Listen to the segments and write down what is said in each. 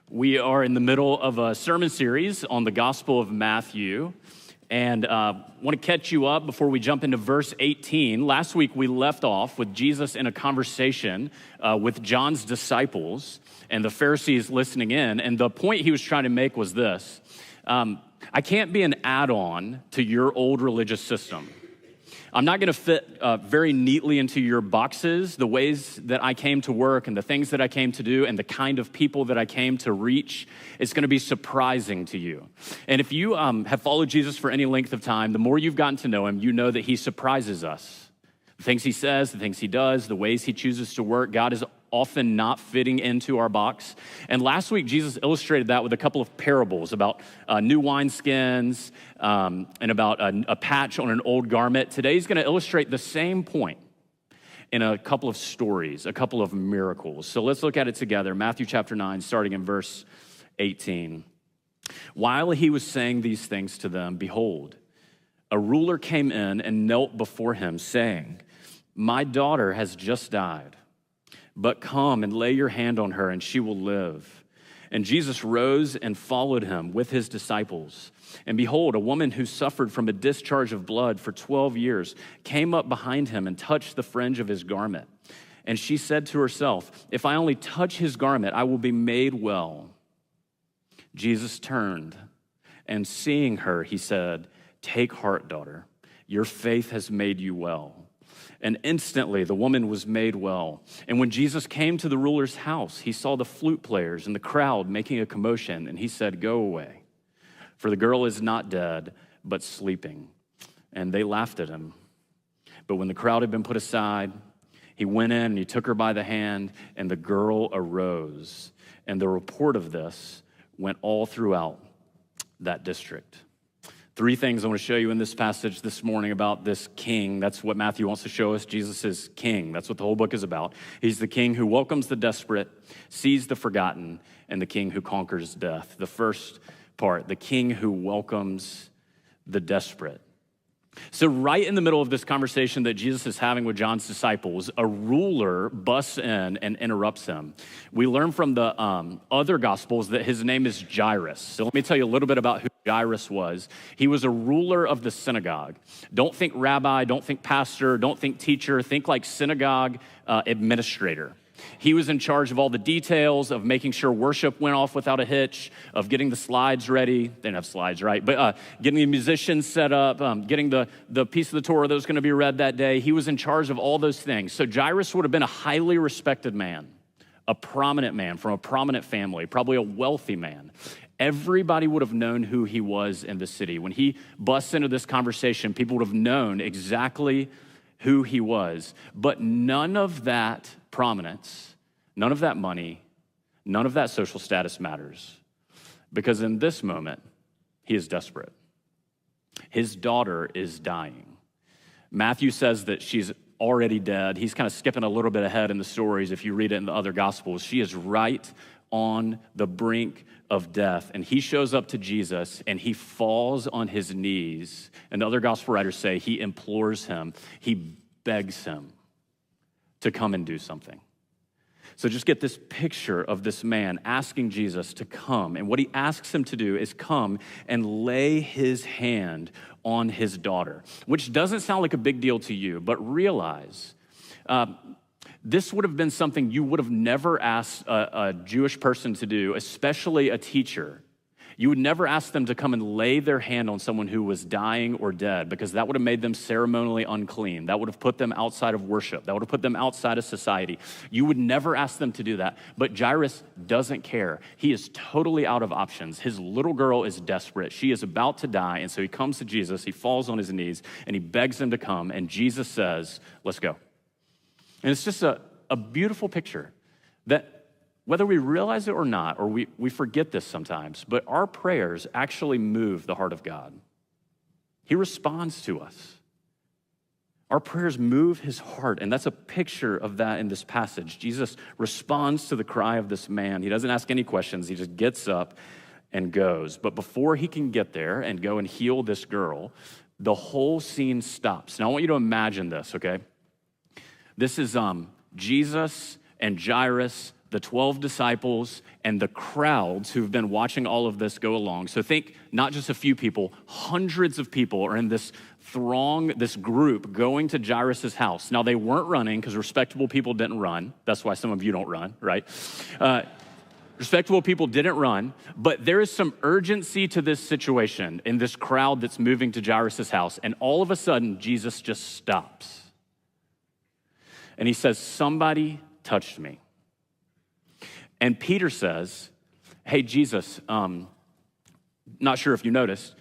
We are in the middle of a sermon series on the Gospel of Matthew, and want to catch you up before we jump into verse 18. Last week, we left off with Jesus in a conversation with John's disciples and the Pharisees listening in, and the point he was trying to make was this. I can't be an add-on to your old religious system. I'm not going to fit very neatly into your boxes, the ways that I came to work and the things that I came to do and the kind of people that I came to reach. It's going to be surprising to you. And if you have followed Jesus for any length of time, the more you've gotten to know him, you know that he surprises us. The things he says, the things he does, the ways he chooses to work, God is often not fitting into our box. And last week, Jesus illustrated that with a couple of parables about new wineskins and about a patch on an old garment. Today, he's going to illustrate the same point in a couple of stories, a couple of miracles. So let's look at it together. Matthew chapter 9, starting in verse 18. While he was saying these things to them, behold, a ruler came in and knelt before him, saying, "My daughter has just died. But come and lay your hand on her, and she will live." And Jesus rose and followed him with his disciples. And behold, a woman who suffered from a discharge of blood for 12 years came up behind him and touched the fringe of his garment. And she said to herself, "If I only touch his garment, I will be made well." Jesus turned, and seeing her, he said, "Take heart, daughter, your faith has made you well." And instantly the woman was made well. And when Jesus came to the ruler's house, he saw the flute players and the crowd making a commotion, and he said, "Go away, for the girl is not dead, but sleeping." And they laughed at him. But when the crowd had been put aside, he went in and he took her by the hand, and the girl arose. And the report of this went all throughout that district. Three things I want to show you in this passage this morning about this king. That's what Matthew wants to show us. Jesus is king. That's what the whole book is about. He's the king who welcomes the desperate, sees the forgotten, and the king who conquers death. The first part, the king who welcomes the desperate. So right in the middle of this conversation that Jesus is having with John's disciples, a ruler busts in and interrupts him. We learn from the other gospels that his name is Jairus. So let me tell you a little bit about who Jairus was. He was a ruler of the synagogue. Don't think rabbi, don't think pastor, don't think teacher, think like synagogue administrator. He was in charge of all the details of making sure worship went off without a hitch, of getting the slides ready. They didn't have slides, right? But getting the musicians set up, getting the piece of the Torah that was going to be read that day. He was in charge of all those things. So Jairus would have been a highly respected man, a prominent man from a prominent family, probably a wealthy man. Everybody would have known who he was in the city. When he busts into this conversation, people would have known exactly who he was. But none of that prominence, none of that money, none of that social status matters. Because in this moment, he is desperate. His daughter is dying. Matthew says that she's already dead. He's kind of skipping a little bit ahead in the stories if you read it in the other gospels. She is right on the brink of death. And he shows up to Jesus and he falls on his knees. And the other gospel writers say he implores him, he begs him to come and do something. So just get this picture of this man asking Jesus to come. And what he asks him to do is come and lay his hand on his daughter, which doesn't sound like a big deal to you, but realize this would have been something you would have never asked a Jewish person to do, especially a teacher. You would never ask them to come and lay their hand on someone who was dying or dead, because that would have made them ceremonially unclean. That would have put them outside of worship. That would have put them outside of society. You would never ask them to do that. But Jairus doesn't care. He is totally out of options. His little girl is desperate. She is about to die. And so he comes to Jesus. He falls on his knees and he begs him to come. And Jesus says, "Let's go." And it's just a beautiful picture that whether we realize it or not, or we forget this sometimes, but our prayers actually move the heart of God. He responds to us. Our prayers move his heart, and that's a picture of that in this passage. Jesus responds to the cry of this man. He doesn't ask any questions. He just gets up and goes. But before he can get there and go and heal this girl, the whole scene stops. Now, I want you to imagine this, okay? This is Jesus and Jairus the 12 disciples, and the crowds who've been watching all of this go along. So think not just a few people, hundreds of people are in this throng, this group going to Jairus' house. Now, they weren't running because respectable people didn't run. That's why some of you don't run, right? Respectable people didn't run, but there is some urgency to this situation in this crowd that's moving to Jairus' house. And all of a sudden, Jesus just stops. And he says, somebody touched me. And Peter says, hey, Jesus, not sure if you noticed,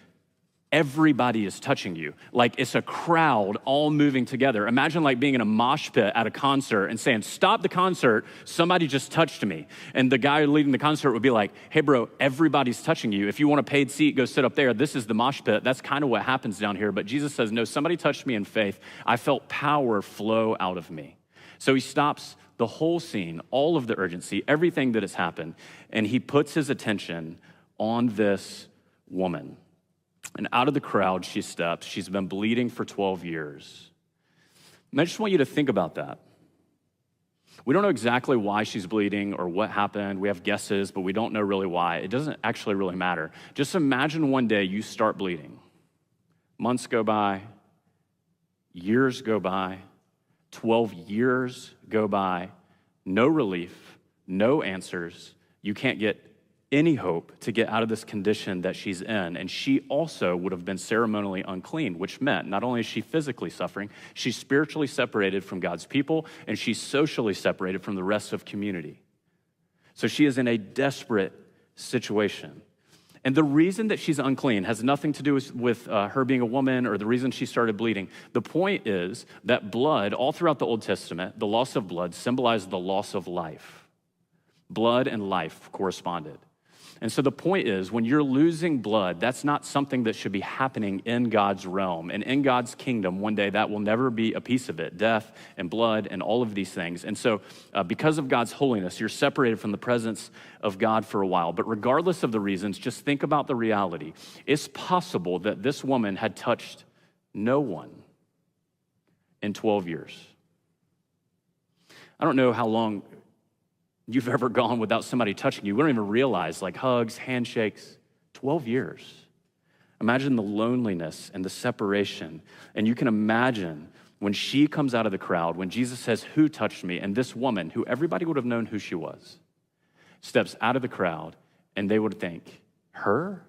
everybody is touching you. Like it's a crowd all moving together. Imagine like being in a mosh pit at a concert and saying, stop the concert, somebody just touched me. And the guy leading the concert would be like, hey bro, everybody's touching you. If you want a paid seat, go sit up there. This is the mosh pit. That's kind of what happens down here. But Jesus says, no, somebody touched me in faith. I felt power flow out of me. So he stops the whole scene, all of the urgency, everything that has happened, and he puts his attention on this woman. And out of the crowd she steps. She's been bleeding for 12 years. And I just want you to think about that. We don't know exactly why she's bleeding or what happened. We have guesses, but we don't know really why. It doesn't actually really matter. Just imagine one day you start bleeding. Months go by, years go by, 12 years go by, no relief, no answers. You can't get any hope to get out of this condition that she's in. And she also would have been ceremonially unclean, which meant not only is she physically suffering, she's spiritually separated from God's people, and she's socially separated from the rest of community. So she is in a desperate situation. And the reason that she's unclean has nothing to do with her being a woman or the reason she started bleeding. The point is that blood, all throughout the Old Testament, the loss of blood symbolized the loss of life. Blood and life corresponded. And so the point is, when you're losing blood, that's not something that should be happening in God's realm. And in God's kingdom, one day that will never be a piece of it, death and blood and all of these things. And so because of God's holiness, you're separated from the presence of God for a while. But regardless of the reasons, just think about the reality. It's possible that this woman had touched no one in 12 years. I don't know how long you've ever gone without somebody touching you. We don't even realize, like hugs, handshakes, 12 years. Imagine the loneliness and the separation. And you can imagine when she comes out of the crowd, when Jesus says, who touched me? And this woman, who everybody would have known who she was, steps out of the crowd, and they would think, her?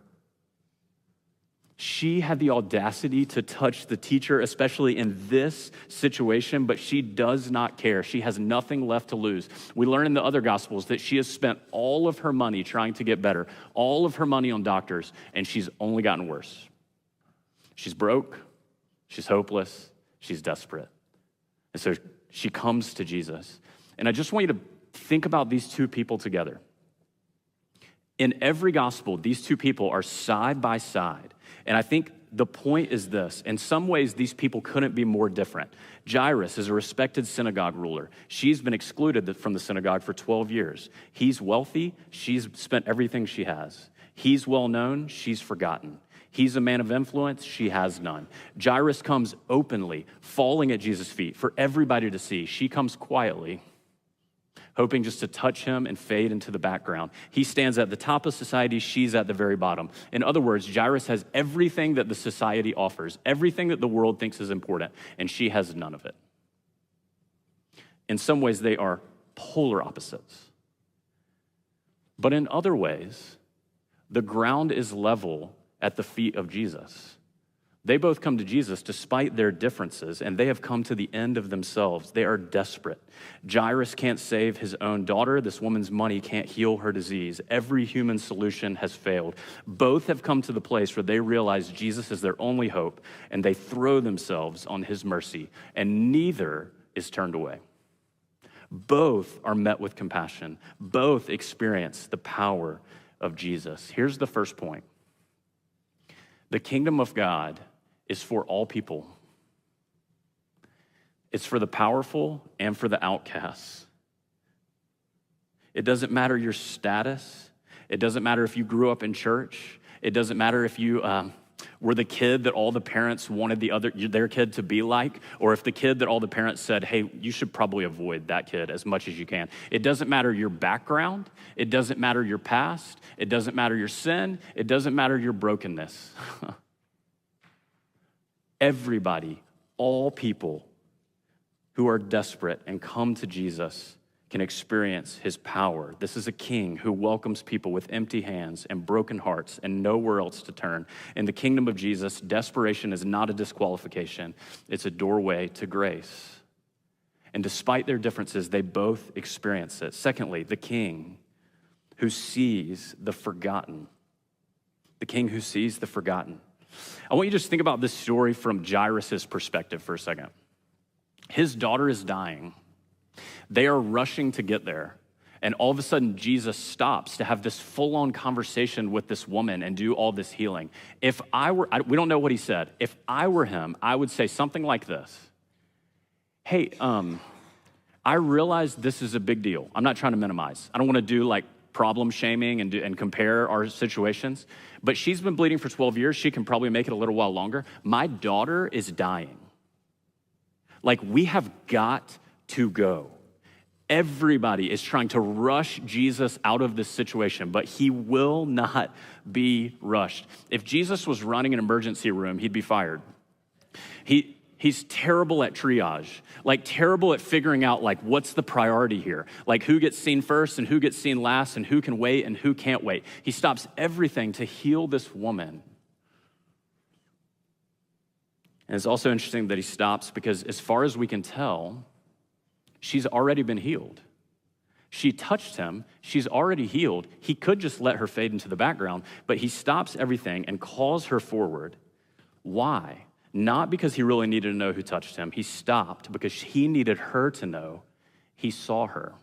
She had the audacity to touch the teacher, especially in this situation, but she does not care. She has nothing left to lose. We learn in the other Gospels that she has spent all of her money trying to get better, all of her money on doctors, and she's only gotten worse. She's broke, she's hopeless, she's desperate. And so she comes to Jesus. And I just want you to think about these two people together. In every gospel, these two people are side by side. And I think the point is this. In some ways, these people couldn't be more different. Jairus is a respected synagogue ruler. She's been excluded from the synagogue for 12 years. He's wealthy. She's spent everything she has. He's well known. She's forgotten. He's a man of influence. She has none. Jairus comes openly, falling at Jesus' feet for everybody to see. She comes quietly, hoping just to touch him and fade into the background. He stands at the top of society, she's at the very bottom. In other words, Jairus has everything that the society offers, everything that the world thinks is important, and she has none of it. In some ways, they are polar opposites. But in other ways, the ground is level at the feet of Jesus. They both come to Jesus despite their differences, and they have come to the end of themselves. They are desperate. Jairus can't save his own daughter. This woman's money can't heal her disease. Every human solution has failed. Both have come to the place where they realize Jesus is their only hope, and they throw themselves on his mercy, and neither is turned away. Both are met with compassion. Both experience the power of Jesus. Here's the first point. The kingdom of God is for all people. It's for the powerful and for the outcasts. It doesn't matter your status. It doesn't matter if you grew up in church. It doesn't matter if you were the kid that all the parents wanted their kid to be like, or if the kid that all the parents said, hey, you should probably avoid that kid as much as you can. It doesn't matter your background. It doesn't matter your past. It doesn't matter your sin. It doesn't matter your brokenness. Everybody, all people who are desperate and come to Jesus can experience his power. This is a king who welcomes people with empty hands and broken hearts and nowhere else to turn. In the kingdom of Jesus, desperation is not a disqualification. It's a doorway to grace. And despite their differences, they both experience it. Secondly, the king who sees the forgotten. The king who sees the forgotten. I want you to just think about this story from Jairus' perspective for a second. His daughter is dying. They are rushing to get there. And all of a sudden, Jesus stops to have this full-on conversation with this woman and do all this healing. If I were, we don't know what he said. If I were him, I would say something like this. Hey, I realize this is a big deal. I'm not trying to minimize. I don't want to do like problem shaming and compare our situations. But she's been bleeding for 12 years. She can probably make it a little while longer. My daughter is dying. Like, we have got to go. Everybody is trying to rush Jesus out of this situation, but he will not be rushed. If Jesus was running an emergency room, he'd be fired. He's terrible at triage, like terrible at figuring out like what's the priority here, like who gets seen first and who gets seen last and who can wait and who can't wait. He stops everything to heal this woman. And it's also interesting that he stops because as far as we can tell, she's already been healed. She touched him. She's already healed. He could just let her fade into the background, but he stops everything and calls her forward. Why? Not because he really needed to know who touched him. He stopped because he needed her to know he saw her.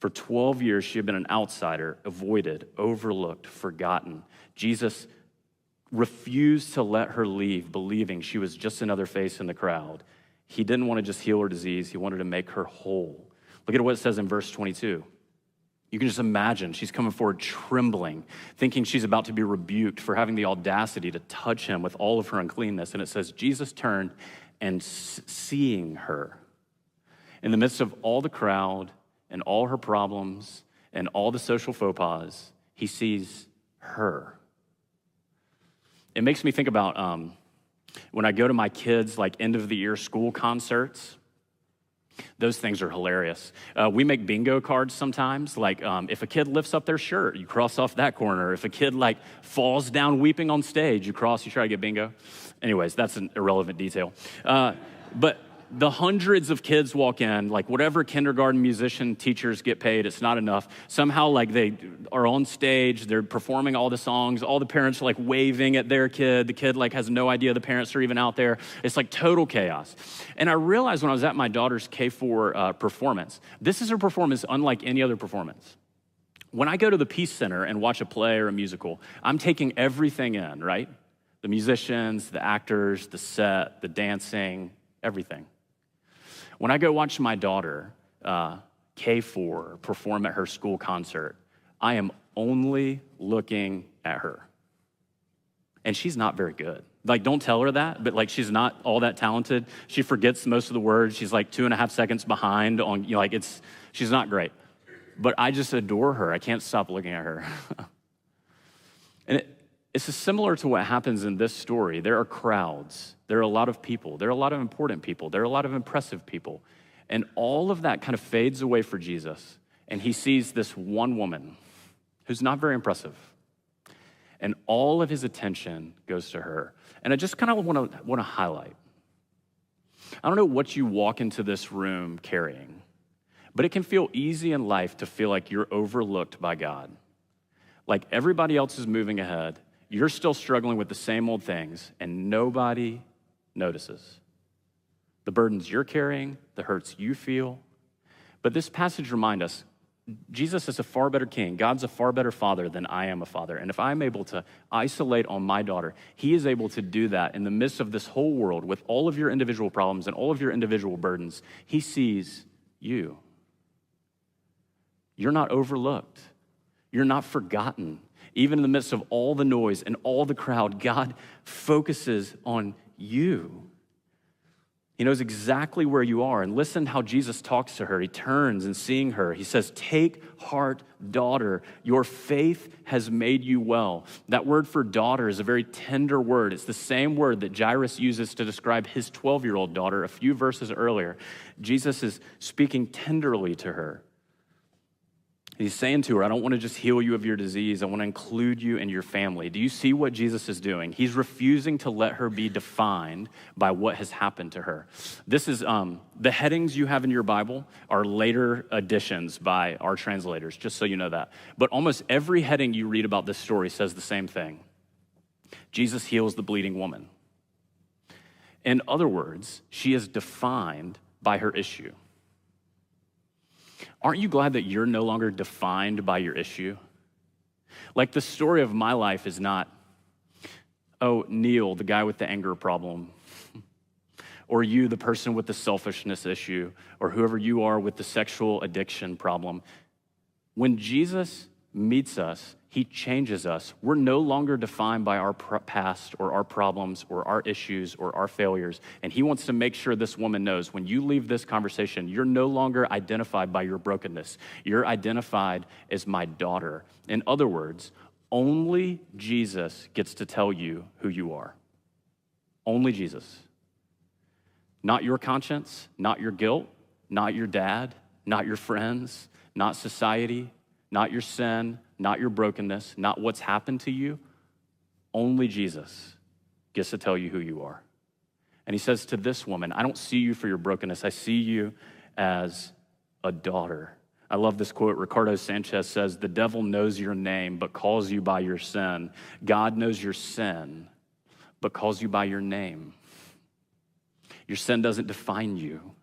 For 12 years, she had been an outsider, avoided, overlooked, forgotten. Jesus refused to let her leave, believing she was just another face in the crowd. He didn't want to just heal her disease. He wanted to make her whole. Look at what it says in verse 22. You can just imagine she's coming forward trembling, thinking she's about to be rebuked for having the audacity to touch him with all of her uncleanness. And it says, Jesus turned and seeing her in the midst of all the crowd and all her problems and all the social faux pas, he sees her. It makes me think about when I go to my kids' like end of the year school concerts. Those things are hilarious. We make bingo cards sometimes. Like if a kid lifts up their shirt, you cross off that corner. If a kid like falls down weeping on stage, you try to get bingo. Anyways, that's an irrelevant detail. But the hundreds of kids walk in, like whatever kindergarten musician teachers get paid, it's not enough. Somehow like they are on stage, they're performing all the songs, all the parents are like waving at their kid. The kid like has no idea the parents are even out there. It's like total chaos. And I realized when I was at my daughter's K4 performance, this is a performance unlike any other performance. When I go to the Peace Center and watch a play or a musical, I'm taking everything in, right? The musicians, the actors, the set, the dancing, everything. When I go watch my daughter, K4, perform at her school concert, I am only looking at her. And she's not very good. Like, don't tell her that, but like she's not all that talented. She forgets most of the words. She's like 2.5 seconds behind on, she's not great. But I just adore her. I can't stop looking at her. And it's similar to what happens in this story. There are crowds. There are a lot of people. There are a lot of important people. There are a lot of impressive people. And all of that kind of fades away for Jesus. And he sees this one woman who's not very impressive. And all of his attention goes to her. And I just kind of want to highlight. I don't know what you walk into this room carrying, but it can feel easy in life to feel like you're overlooked by God. Like everybody else is moving ahead. You're still struggling with the same old things, and nobody notices. The burdens you're carrying, the hurts you feel. But this passage reminds us, Jesus is a far better king. God's a far better father than I am a father. And if I'm able to isolate on my daughter, he is able to do that in the midst of this whole world with all of your individual problems and all of your individual burdens. He sees you. You're not overlooked. You're not forgotten. Even in the midst of all the noise and all the crowd, God focuses on you. He knows exactly where you are. And listen how Jesus talks to her. He turns and seeing her, he says, "Take heart, daughter. Your faith has made you well." That word for daughter is a very tender word. It's the same word that Jairus uses to describe his 12-year-old daughter a few verses earlier. Jesus is speaking tenderly to her. He's saying to her, "I don't want to just heal you of your disease. I want to include you in your family." Do you see what Jesus is doing? He's refusing to let her be defined by what has happened to her. This is, the headings you have in your Bible are later additions by our translators, just so you know that. But almost every heading you read about this story says the same thing. Jesus heals the bleeding woman. In other words, she is defined by her issue. Aren't you glad that you're no longer defined by your issue? Like, the story of my life is not, oh, Neel, the guy with the anger problem, or you, the person with the selfishness issue, or whoever you are with the sexual addiction problem. When Jesus meets us, he changes us. We're no longer defined by our past or our problems or our issues or our failures. And he wants to make sure this woman knows when you leave this conversation, you're no longer identified by your brokenness. You're identified as my daughter. In other words, only Jesus gets to tell you who you are. Only Jesus. Not your conscience, not your guilt, not your dad, not your friends, not society, not your sin, not your brokenness, not what's happened to you. Only Jesus gets to tell you who you are. And he says to this woman, "I don't see you for your brokenness. I see you as a daughter." I love this quote. Ricardo Sanchez says, "The devil knows your name, but calls you by your sin. God knows your sin, but calls you by your name." Your sin doesn't define you.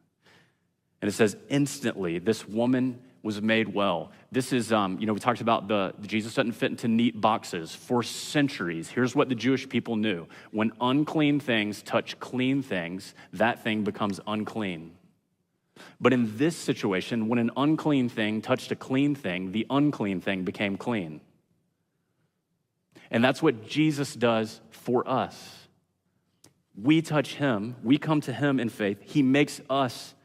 And it says instantly, this woman was made well. This is, we talked about the Jesus doesn't fit into neat boxes. For centuries, here's what the Jewish people knew. When unclean things touch clean things, that thing becomes unclean. But in this situation, when an unclean thing touched a clean thing, the unclean thing became clean. And that's what Jesus does for us. We touch him, we come to him in faith, he makes us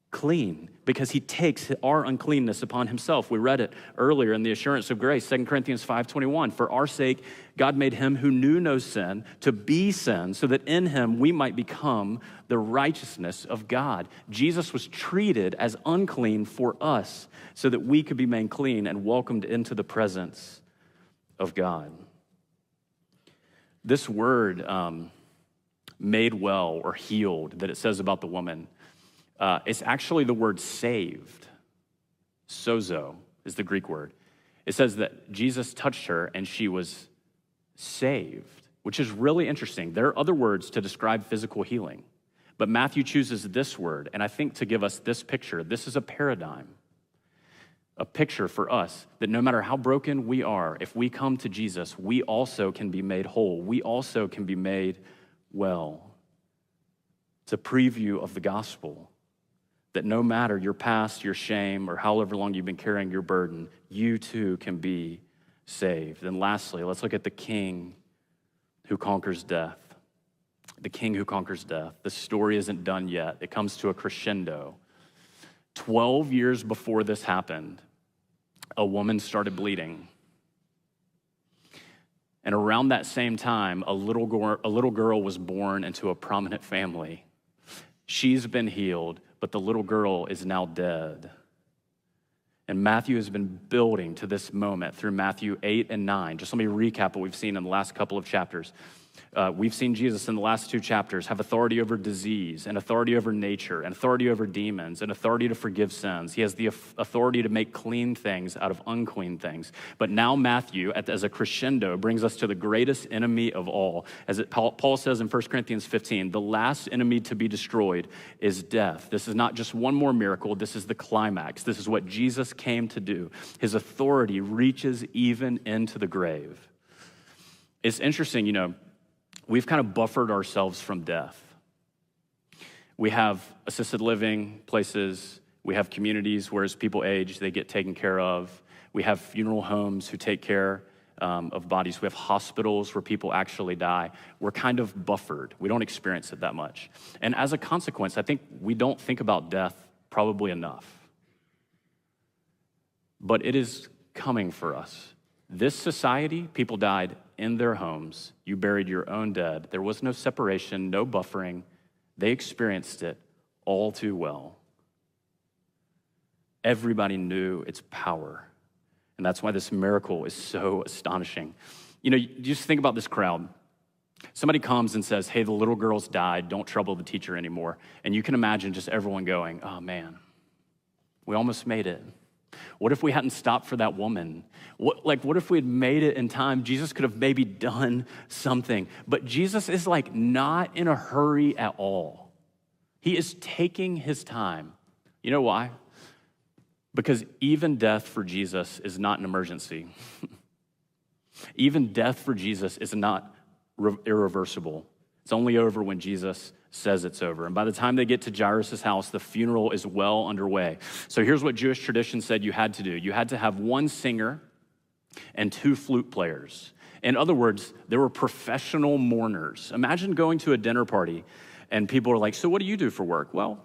clean because he takes our uncleanness upon himself. We read it earlier in the assurance of grace, 2 Corinthians 5:21. For our sake, God made him who knew no sin to be sin so that in him we might become the righteousness of God. Jesus was treated as unclean for us so that we could be made clean and welcomed into the presence of God. This word, made well or healed, that it says about the woman, it's actually the word saved. Sozo is the Greek word. It says that Jesus touched her and she was saved, which is really interesting. There are other words to describe physical healing, but Matthew chooses this word, and I think to give us this picture. This is a paradigm, a picture for us that no matter how broken we are, if we come to Jesus, we also can be made whole. We also can be made well. It's a preview of the gospel. That no matter your past, your shame, or however long you've been carrying your burden, you too can be saved. And lastly, let's look at the King who conquers death. The King who conquers death. The story isn't done yet. It comes to a crescendo. 12 years before this happened, a woman started bleeding. And around that same time, a little girl was born into a prominent family. She's been healed, but the little girl is now dead. And Matthew has been building to this moment through Matthew 8 and 9. Just let me recap what we've seen in the last couple of chapters. We've seen Jesus in the last two chapters have authority over disease and authority over nature and authority over demons and authority to forgive sins. He has the authority to make clean things out of unclean things. But now Matthew, as a crescendo, brings us to the greatest enemy of all. As Paul says in 1 Corinthians 15, the last enemy to be destroyed is death. This is not just one more miracle. This is the climax. This is what Jesus came to do. His authority reaches even into the grave. It's interesting, we've kind of buffered ourselves from death. We have assisted living places. We have communities where as people age, they get taken care of. We have funeral homes who take care of bodies. We have hospitals where people actually die. We're kind of buffered. We don't experience it that much. And as a consequence, I think we don't think about death probably enough. But it is coming for us. This society, people died in their homes. You buried your own dead. There was no separation, no buffering. They experienced it all too well. Everybody knew its power. And that's why this miracle is so astonishing. You know, you just think about this crowd. Somebody comes and says, hey, the little girl's died. Don't trouble the teacher anymore. And you can imagine just everyone going, oh, man, we almost made it. What if we hadn't stopped for that woman? What if we had made it in time? Jesus could have maybe done something. But Jesus is like not in a hurry at all. He is taking his time. You know why? Because even death for Jesus is not an emergency. Even death for Jesus is not irreversible. It's only over when Jesus says it's over. And by the time they get to Jairus' house, the funeral is well underway. So here's what Jewish tradition said you had to do. You had to have one singer and two flute players. In other words, there were professional mourners. Imagine going to a dinner party and people are like, so what do you do for work? Well,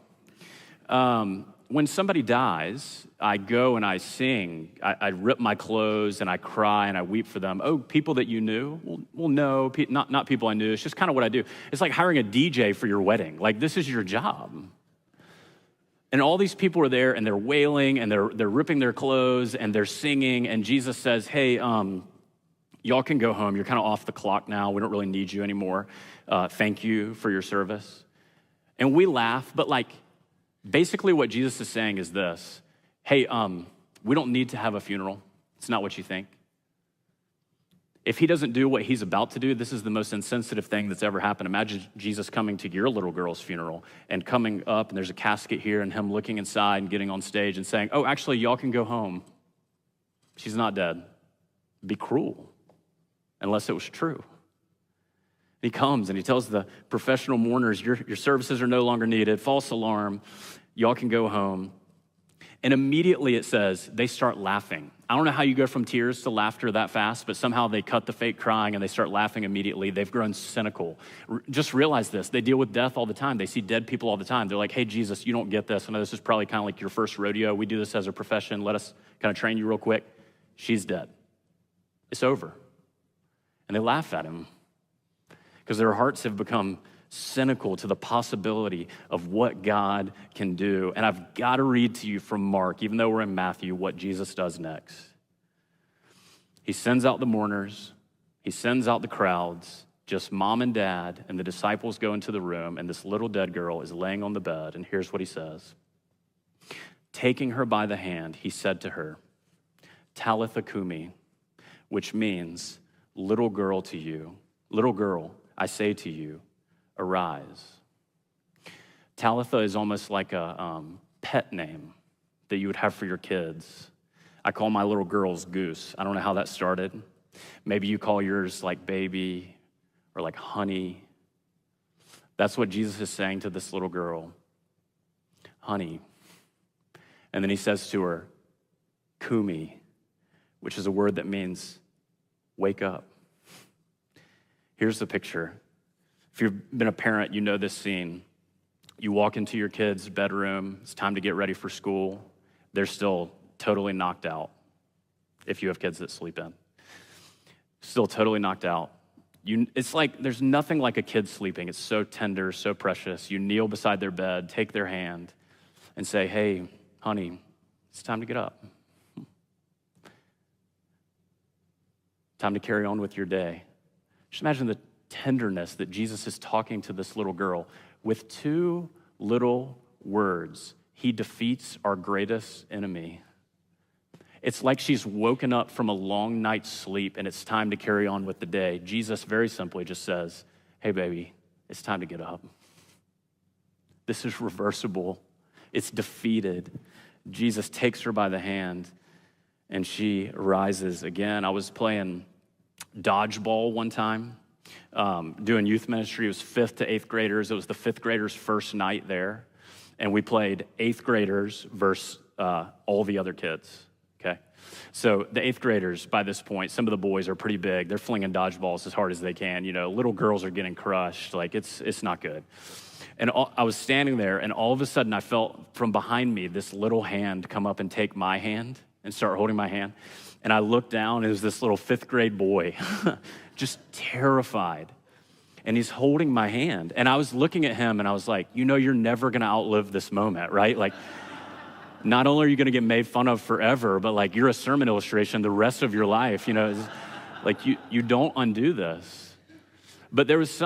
when somebody dies, I go and I sing. I rip my clothes and I cry and I weep for them. Oh, people that you knew? Well, no, not people I knew. It's just kind of what I do. It's like hiring a DJ for your wedding. Like, this is your job. And all these people are there and they're wailing and they're ripping their clothes and they're singing. And Jesus says, hey, y'all can go home. You're kind of off the clock now. We don't really need you anymore. Thank you for your service. And we laugh, but basically what Jesus is saying is this: hey, we don't need to have a funeral. It's not what you think. If he doesn't do what he's about to do, this is the most insensitive thing that's ever happened. Imagine Jesus coming to your little girl's funeral and coming up and there's a casket here and him looking inside and getting on stage and saying, oh, actually, y'all can go home. She's not dead. It'd be cruel unless it was true. He comes and he tells the professional mourners, your services are no longer needed. False alarm. Y'all can go home. And immediately it says they start laughing. I don't know how you go from tears to laughter that fast, but somehow they cut the fake crying and they start laughing immediately. They've grown cynical. Just realize this. They deal with death all the time. They see dead people all the time. They're like, hey, Jesus, you don't get this. I know this is probably kind of like your first rodeo. We do this as a profession. Let us kind of train you real quick. She's dead. It's over. And they laugh at him, because their hearts have become cynical to the possibility of what God can do. And I've got to read to you from Mark, even though we're in Matthew, what Jesus does next. He sends out the mourners. He sends out the crowds. Just mom and dad and the disciples go into the room, and this little dead girl is laying on the bed. And here's what he says. Taking her by the hand, he said to her, Talitha Kumi, which means little girl, I say to you, arise. Talitha is almost like a pet name that you would have for your kids. I call my little girls Goose. I don't know how that started. Maybe you call yours like baby or like honey. That's what Jesus is saying to this little girl. Honey. And then he says to her, Kumi, which is a word that means wake up. Here's the picture. If you've been a parent, you know this scene. You walk into your kid's bedroom. It's time to get ready for school. They're still totally knocked out, if you have kids that sleep in. Still totally knocked out. It's like there's nothing like a kid sleeping. It's so tender, so precious. You kneel beside their bed, take their hand, and say, hey, honey, it's time to get up. Time to carry on with your day. Just imagine the tenderness that Jesus is talking to this little girl. With two little words, he defeats our greatest enemy. It's like she's woken up from a long night's sleep and it's time to carry on with the day. Jesus very simply just says, hey, baby, it's time to get up. This is reversible. It's defeated. Jesus takes her by the hand and she rises again. I was playing dodgeball one time, doing youth ministry. It was 5th to 8th graders. It was the 5th graders' first night there. And we played 8th graders versus all the other kids. okay? So the 8th graders, by this point, some of the boys are pretty big. They're flinging dodgeballs as hard as they can. You know, little girls are getting crushed. Like, it's not good. And I was standing there, and all of a sudden I felt from behind me this little hand come up and take my hand and start holding my hand. And I looked down, and it was this little 5th grade boy, just terrified. And he's holding my hand. And I was looking at him, and I was like, you know, you're never going to outlive this moment, right? Like, not only are you going to get made fun of forever, but like you're a sermon illustration the rest of your life. You know, like you don't undo this. But there was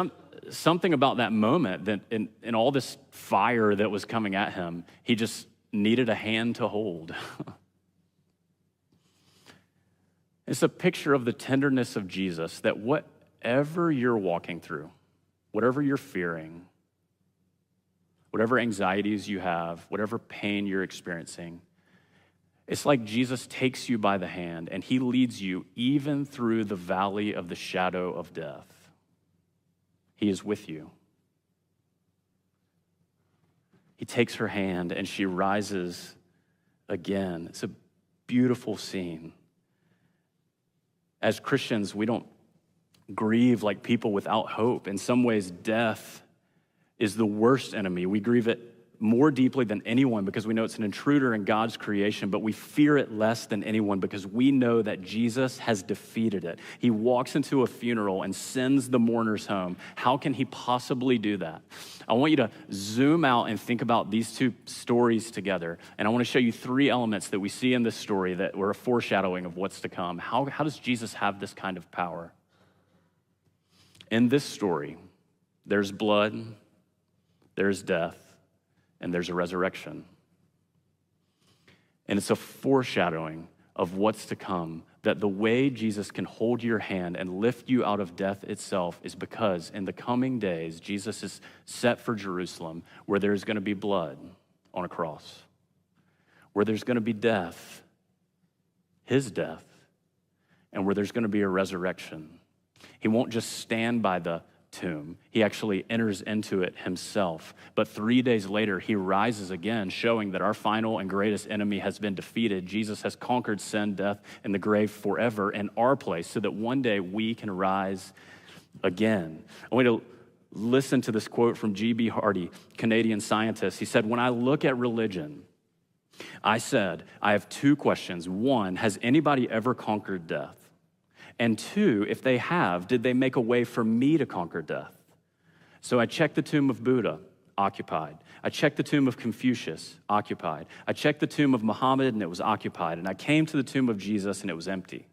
something about that moment that in all this fire that was coming at him, he just needed a hand to hold. It's a picture of the tenderness of Jesus, that whatever you're walking through, whatever you're fearing, whatever anxieties you have, whatever pain you're experiencing, it's like Jesus takes you by the hand and he leads you even through the valley of the shadow of death. He is with you. He takes her hand and she rises again. It's a beautiful scene. As Christians, we don't grieve like people without hope. In some ways, death is the worst enemy. We grieve it more deeply than anyone because we know it's an intruder in God's creation, but we fear it less than anyone because we know that Jesus has defeated it. He walks into a funeral and sends the mourners home. How can he possibly do that? I want you to zoom out and think about these two stories together, and I want to show you 3 elements that we see in this story that were a foreshadowing of what's to come. How does Jesus have this kind of power? In this story, there's blood, there's death, and there's a resurrection. And it's a foreshadowing of what's to come, that the way Jesus can hold your hand and lift you out of death itself is because in the coming days, Jesus is set for Jerusalem, where there's going to be blood on a cross, where there's going to be death, his death, and where there's going to be a resurrection. He won't just stand by the tomb. He actually enters into it himself. But 3 days later, he rises again, showing that our final and greatest enemy has been defeated. Jesus has conquered sin, death, and the grave forever in our place so that one day we can rise again. I want you to listen to this quote from G.B. Hardy, Canadian scientist. He said, "When I look at religion, I have 2 questions. 1, has anybody ever conquered death? And 2, if they have, did they make a way for me to conquer death? So I checked the tomb of Buddha, occupied. I checked the tomb of Confucius, occupied. I checked the tomb of Muhammad, and it was occupied. And I came to the tomb of Jesus, and it was empty.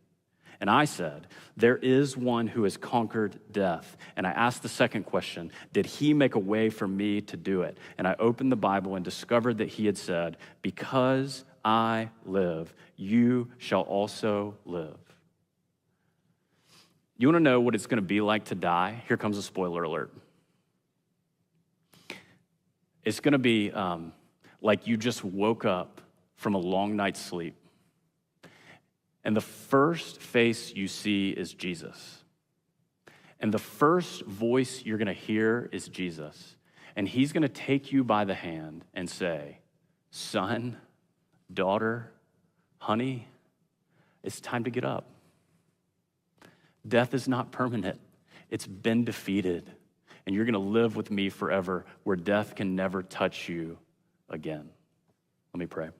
And I said, there is one who has conquered death. And I asked the second question, did he make a way for me to do it? And I opened the Bible and discovered that he had said, because I live, you shall also live." You want to know what it's going to be like to die? Here comes a spoiler alert. It's going to be like you just woke up from a long night's sleep, and the first face you see is Jesus. And the first voice you're going to hear is Jesus. And he's going to take you by the hand and say, son, daughter, honey, it's time to get up. Death is not permanent. It's been defeated. And you're going to live with me forever where death can never touch you again. Let me pray.